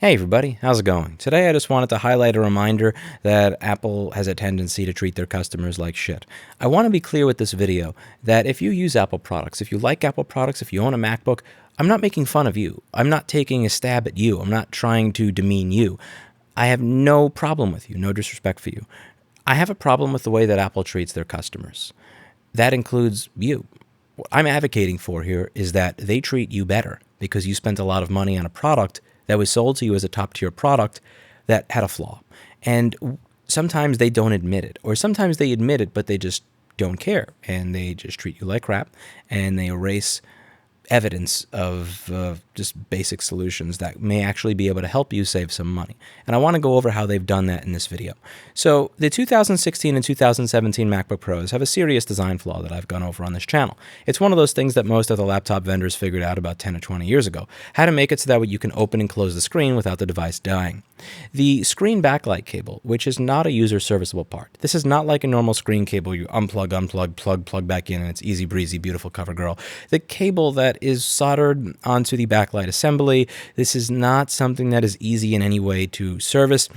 Hey everybody, how's it going? Today I just wanted to highlight a reminder that Apple has a tendency to treat their customers like shit. I want to be clear with this video that if you use Apple products, if you like Apple products, if you own a MacBook, I'm not making fun of you. I'm not taking a stab at you. I'm not trying to demean you. I have no problem with you, no disrespect for you. I have a problem with the way that Apple treats their customers. That includes you. What I'm advocating for here is that they treat you better because you spent a lot of money on a product that was sold to you as a top-tier product that had a flaw. And sometimes they don't admit it, or sometimes they admit it, but they just don't care, and they just treat you like crap, and they erase evidence of just basic solutions that may actually be able to help you save some money. And I want to go over how they've done that in this video. So the 2016 and 2017 MacBook Pros have a serious design flaw that I've gone over on this channel. It's one of those things that most of the laptop vendors figured out about 10 or 20 years ago, how to make it so that you can open and close the screen without the device dying. The screen backlight cable, which is not a user serviceable part. This is not like a normal screen cable. You unplug, plug back in, and it's easy breezy, beautiful cover girl. The cable that is soldered onto the backlight assembly, this is not something that is easy in any way to service.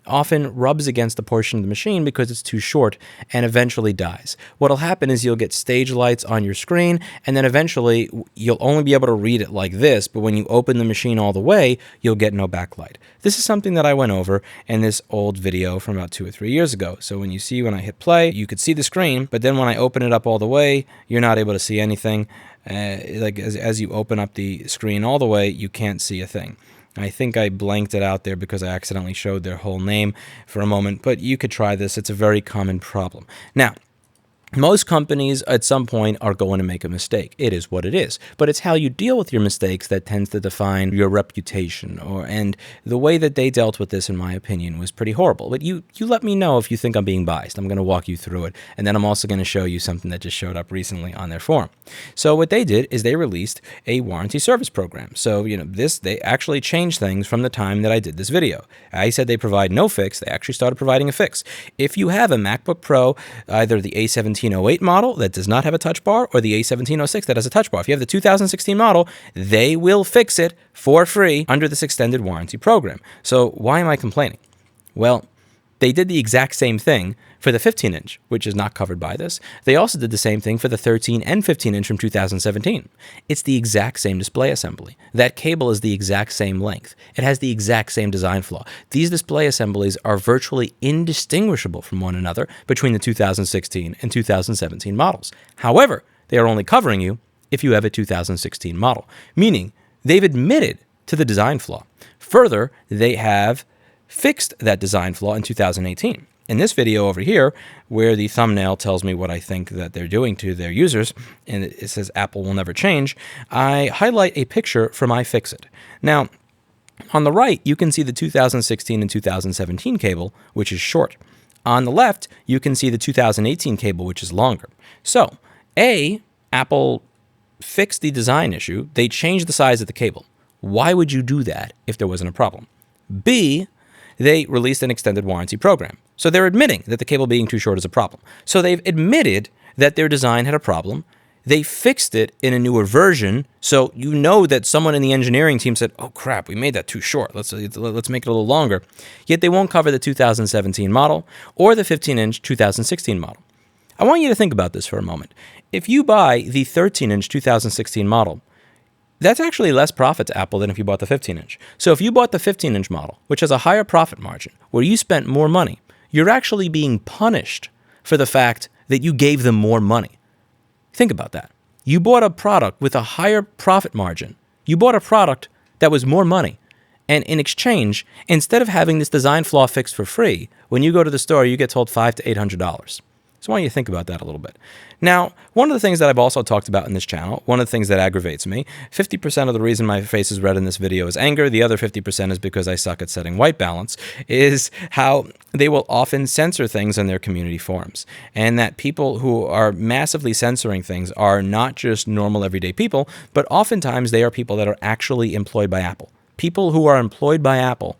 Often rubs against a portion of the machine because it's too short and eventually dies. What'll happen is you'll get stage lights on your screen, and then eventually you'll only be able to read it like this, but when you open the machine all the way, you'll get no backlight. This is something that I went over in this old video from about 2 or 3 years ago. So when I hit play, you could see the screen, but then when I open it up all the way, you're not able to see anything. As you open up the screen all the way, you can't see a thing. I think I blanked it out there because I accidentally showed their whole name for a moment, but you could try this. It's a very common problem. Now, most companies at some point are going to make a mistake. It is what it is. But it's how you deal with your mistakes that tends to define your reputation. And the way that they dealt with this, in my opinion, was pretty horrible. But you let me know if you think I'm being biased. I'm going to walk you through it. And then I'm also going to show you something that just showed up recently on their forum. So what they did is they released a warranty service program. So, they actually changed things from the time that I did this video. I said they provide no fix. They actually started providing a fix. If you have a MacBook Pro, either the A1708 model that does not have a touch bar or the A1706 that has a touch bar. If you have the 2016 model, they will fix it for free under this extended warranty program. So why am I complaining? Well, they did the exact same thing for the 15-inch, which is not covered by this. They also did the same thing for the 13 and 15-inch from 2017. It's the exact same display assembly. That cable is the exact same length. It has the exact same design flaw. These display assemblies are virtually indistinguishable from one another between the 2016 and 2017 models. However, they are only covering you if you have a 2016 model, meaning they've admitted to the design flaw. Further, they have fixed that design flaw in 2018. In this video over here, where the thumbnail tells me what I think that they're doing to their users, and it says Apple will never change, I highlight a picture from iFixit. Now, on the right, you can see the 2016 and 2017 cable, which is short. On the left, you can see the 2018 cable, which is longer. So, Apple fixed the design issue. They changed the size of the cable. Why would you do that if there wasn't a problem? B, they released an extended warranty program. So they're admitting that the cable being too short is a problem. So they've admitted that their design had a problem. They fixed it in a newer version. So you know that someone in the engineering team said, oh crap, we made that too short. Let's make it a little longer. Yet they won't cover the 2017 model or the 15-inch 2016 model. I want you to think about this for a moment. If you buy the 13-inch 2016 model, that's actually less profit to Apple than if you bought the 15-inch. So if you bought the 15-inch model, which has a higher profit margin, where you spent more money, you're actually being punished for the fact that you gave them more money. Think about that. You bought a product with a higher profit margin. You bought a product that was more money. And in exchange, instead of having this design flaw fixed for free, when you go to the store, you get told $500 to $800. So I want you to think about that a little bit. Now, one of the things that I've also talked about in this channel, one of the things that aggravates me, 50% of the reason my face is red in this video is anger, the other 50% is because I suck at setting white balance, is how they will often censor things in their community forums. And that people who are massively censoring things are not just normal everyday people, but oftentimes they are people that are actually employed by Apple. People who are employed by Apple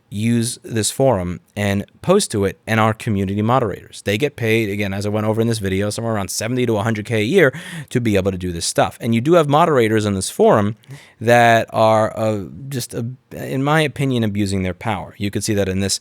use this forum and post to it and are community moderators. They get paid, again, as I went over in this video, somewhere around 70 to 100K a year to be able to do this stuff. And you do have moderators on this forum that are in my opinion, abusing their power. You could see that in this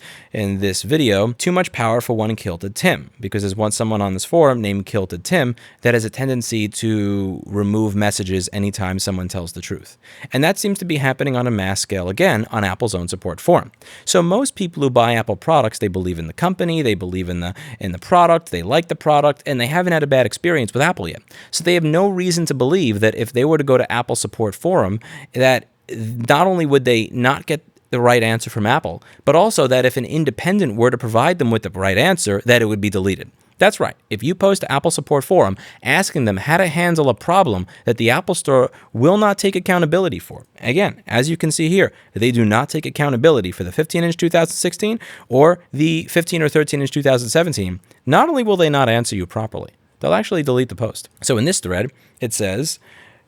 video. Too much power for one Kilted Tim, because there's someone on this forum named Kilted Tim that has a tendency to remove messages anytime someone tells the truth. And that seems to be happening on a mass scale, again, on Apple's own support forum. So most people who buy Apple products, they believe in the company, they believe in the product, they like the product, and they haven't had a bad experience with Apple yet. So they have no reason to believe that if they were to go to Apple support forum, that not only would they not get the right answer from Apple, but also that if an independent were to provide them with the right answer, that it would be deleted. That's right. If you post to Apple Support Forum asking them how to handle a problem that the Apple Store will not take accountability for. Again, as you can see here, they do not take accountability for the 15-inch 2016 or the 15 or 13-inch 2017. Not only will they not answer you properly, they'll actually delete the post. So in this thread, it says,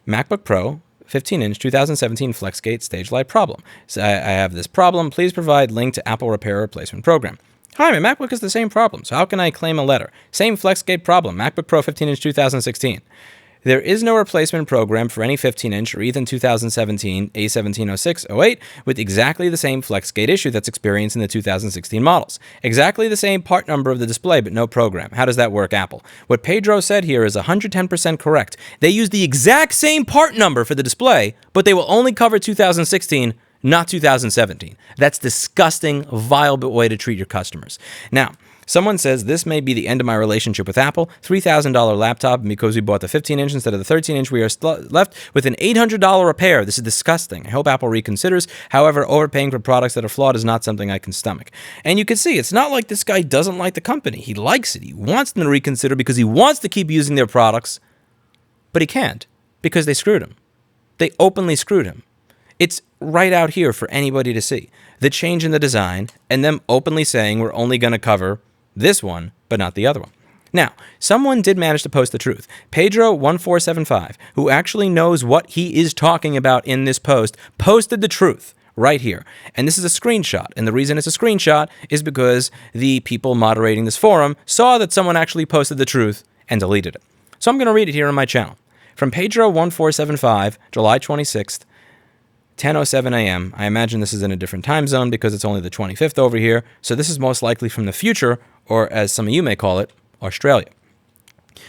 MacBook Pro 15-inch 2017 FlexGate stage light problem. So I have this problem. Please provide link to Apple repair replacement program. Hi, my MacBook has the same problem, so how can I claim a letter? Same FlexGate problem, MacBook Pro 15-inch 2016. There is no replacement program for any 15-inch or even 2017 A170608 with exactly the same FlexGate issue that's experienced in the 2016 models. Exactly the same part number of the display, but no program. How does that work, Apple? What Pedro said here is 110% correct. They use the exact same part number for the display, but they will only cover 2016, not 2017. That's disgusting, vile way to treat your customers. Now, someone says this may be the end of my relationship with Apple. $3,000 laptop, and because we bought the 15-inch instead of the 13-inch, we are left with an $800 repair. This is disgusting. I hope Apple reconsiders. However, overpaying for products that are flawed is not something I can stomach. And you can see, it's not like this guy doesn't like the company. He likes it. He wants them to reconsider because he wants to keep using their products, but he can't because they screwed him. They openly screwed him. It's right out here for anybody to see. The change in the design and them openly saying we're only going to cover this one, but not the other one. Now, someone did manage to post the truth. Pedro1475, who actually knows what he is talking about in this post, posted the truth right here. And this is a screenshot. And the reason it's a screenshot is because the people moderating this forum saw that someone actually posted the truth and deleted it. So I'm going to read it here on my channel. From Pedro1475, July 26th, 10:07 a.m. I imagine this is in a different time zone because it's only the 25th over here. So this is most likely from the future, or as some of you may call it, Australia.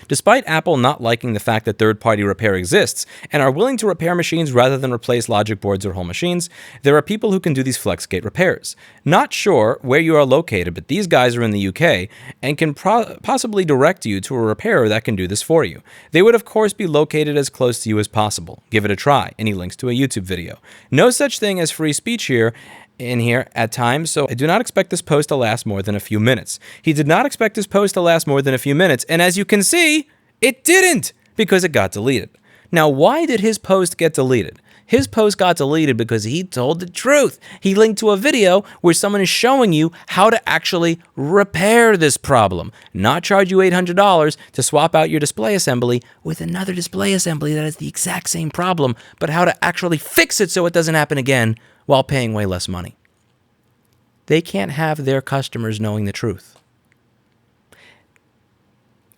Despite Apple not liking the fact that third-party repair exists and are willing to repair machines rather than replace logic boards or whole machines, there are people who can do these FlexGate repairs. Not sure where you are located, but these guys are in the UK and can possibly direct you to a repairer that can do this for you. They would of course be located as close to you as possible. Give it a try. And he links to a YouTube video. No such thing as free speech here at times, so I do not expect this post to last more than a few minutes. He did not expect this post to last more than a few minutes, and as you can see, it didn't, because it got deleted. Now, why did his post get deleted? His post got deleted because he told the truth. He linked to a video where someone is showing you how to actually repair this problem, not charge you $800 to swap out your display assembly with another display assembly that has the exact same problem, but how to actually fix it so it doesn't happen again while paying way less money. They can't have their customers knowing the truth.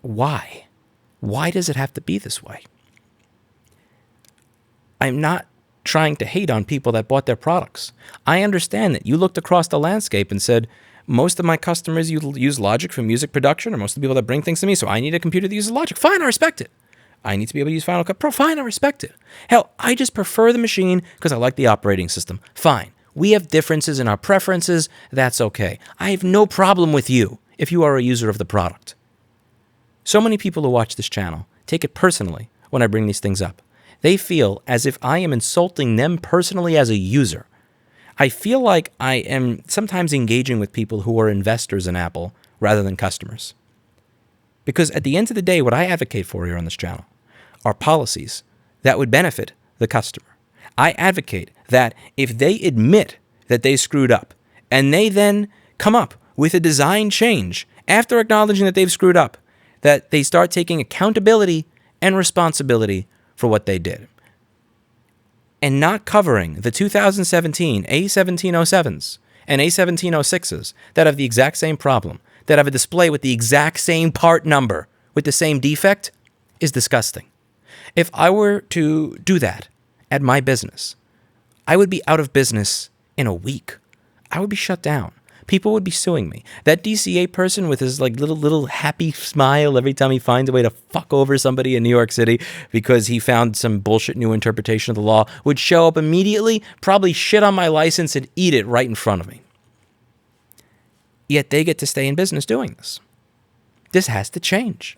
Why? Why does it have to be this way? I'm not trying to hate on people that bought their products. I understand that you looked across the landscape and said, most of my customers use Logic for music production, or most of the people that bring things to me, so I need a computer that uses Logic. Fine, I respect it. I need to be able to use Final Cut Pro. Fine, I respect it. Hell, I just prefer the machine because I like the operating system. Fine. We have differences in our preferences. That's okay. I have no problem with you if you are a user of the product. So many people who watch this channel take it personally when I bring these things up. They feel as if I am insulting them personally as a user. I feel like I am sometimes engaging with people who are investors in Apple rather than customers. Because at the end of the day, what I advocate for here on this channel are policies that would benefit the customer. I advocate that if they admit that they screwed up and they then come up with a design change after acknowledging that they've screwed up, that they start taking accountability and responsibility for what they did. And not covering the 2017 A1707s and A1706s that have the exact same problem, that have a display with the exact same part number, with the same defect, is disgusting. If I were to do that at my business, I would be out of business in a week. I would be shut down. People would be suing me. That DCA person with his like little happy smile every time he finds a way to fuck over somebody in New York City because he found some bullshit new interpretation of the law would show up immediately, probably shit on my license and eat it right in front of me. Yet they get to stay in business doing this. This has to change.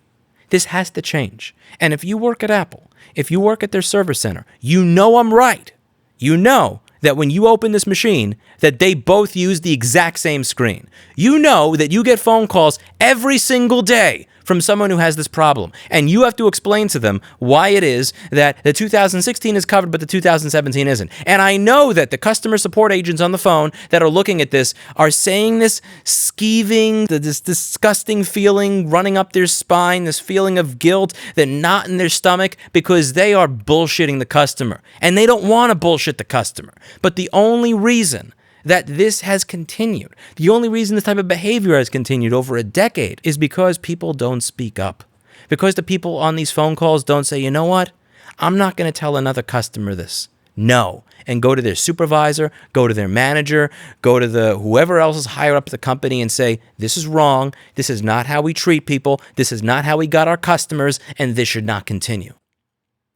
This has to change. And if you work at Apple, if you work at their service center, you know I'm right. You know that when you open this machine, that they both use the exact same screen. You know that you get phone calls every single day from someone who has this problem. And you have to explain to them why it is that the 2016 is covered, but the 2017 isn't. And I know that the customer support agents on the phone that are looking at this are saying this skeeving, this disgusting feeling running up their spine, this feeling of guilt, that knot in their stomach, because they are bullshitting the customer. And they don't want to bullshit the customer. But the only reason that this has continued, the only reason this type of behavior has continued over a decade, is because people don't speak up. Because the people on these phone calls don't say, you know what? I'm not going to tell another customer this. No. And go to their supervisor, go to their manager, go to whoever else is higher up the company and say, this is wrong. This is not how we treat people. This is not how we got our customers, and this should not continue.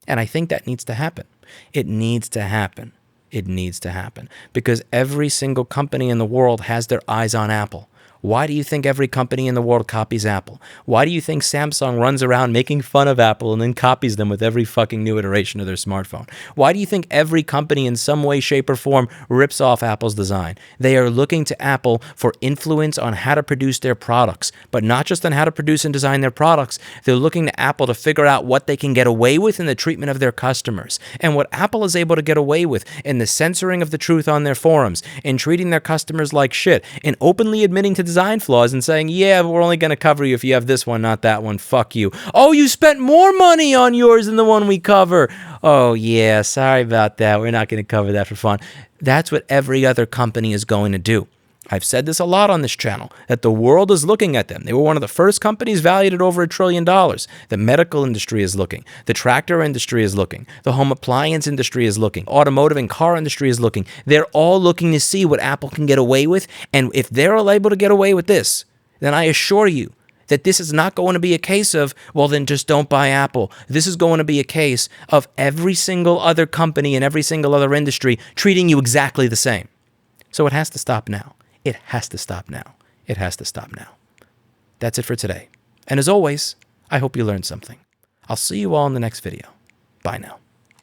And I think that needs to happen. It needs to happen. It needs to happen because every single company in the world has their eyes on Apple. Why do you think every company in the world copies Apple? Why do you think Samsung runs around making fun of Apple and then copies them with every fucking new iteration of their smartphone? Why do you think every company in some way, shape, or form rips off Apple's design? They are looking to Apple for influence on how to produce their products, but not just on how to produce and design their products. They're looking to Apple to figure out what they can get away with in the treatment of their customers. And what Apple is able to get away with in the censoring of the truth on their forums, in treating their customers like shit, in openly admitting to design flaws and saying, yeah, but we're only going to cover you if you have this one, not that one. Fuck you. Oh, you spent more money on yours than the one we cover. Oh, yeah, sorry about that. We're not going to cover that for fun. That's what every other company is going to do. I've said this a lot on this channel, that the world is looking at them. They were one of the first companies valued at over $1 trillion. The medical industry is looking. The tractor industry is looking. The home appliance industry is looking. Automotive and car industry is looking. They're all looking to see what Apple can get away with. And if they're able to get away with this, then I assure you that this is not going to be a case of, well, then just don't buy Apple. This is going to be a case of every single other company and every single other industry treating you exactly the same. So it has to stop now. It has to stop now. It has to stop now. That's it for today. And as always, I hope you learned something. I'll see you all in the next video. Bye now.